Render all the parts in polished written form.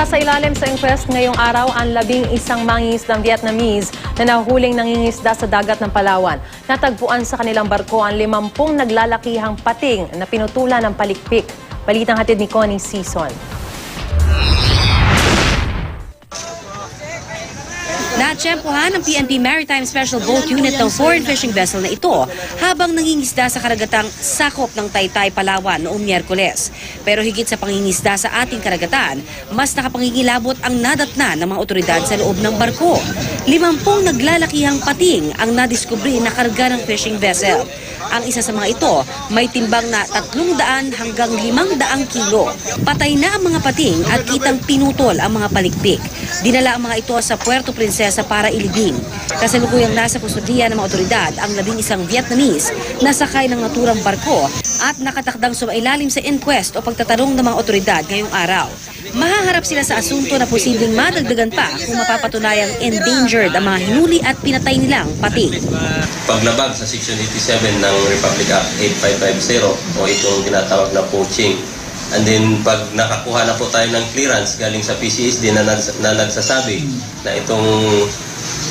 Isasailalim sa inquest ngayong araw ang 11 mangingisdang Vietnamese na nahuling nangingisda sa dagat ng Palawan. Natagpuan sa kanilang barko ang 50 naglalakihang pating na pinutulan ng palikpik. Balitang hatid ni Connie Sison. Natsyempohan ng PNP Maritime Special Boat Unit ng foreign fishing vessel na ito habang nangingisda sa karagatang sakop ng Taytay, Palawan noong Miyerkules. Pero higit sa pangingisda sa ating karagatan, mas nakapangingilabot ang nadatna ng mga otoridad sa loob ng barko. 50 naglalakihang pating ang nadiskubre na karga ng fishing vessel. Ang isa sa mga ito may timbang na 300 hanggang 500 kilo. Patay na ang mga pating at kitang pinutol ang mga palikpik. Dinala ang mga ito sa Puerto Princesa para ilibing. Kasalukuyang nasa kustudiya ng mga otoridad ang 11 Vietnamese na sakay ng naturang barko at nakatakdang sumailalim sa inquest o pagtatanong ng mga otoridad ngayong araw. Mahaharap sila sa asunto na posibleng madagdagan pa kung mapapatunayang endangered ang mga hinuli at pinatay nilang pating. Paglabag sa Section 87 ng Republic Act 8550 o itong tinatawag na poaching. And then pag nakakuha na po tayo ng clearance galing sa PCSD na nagsasabi na itong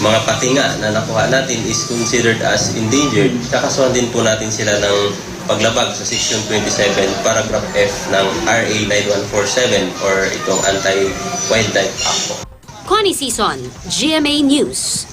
mga patinga na nakuha natin is considered as endangered, kakasuhan din po natin sila ng paglabag sa Section 27, Paragraph F ng RA 9147 or itong Anti-Wildlife Act. Connie Sison, GMA News.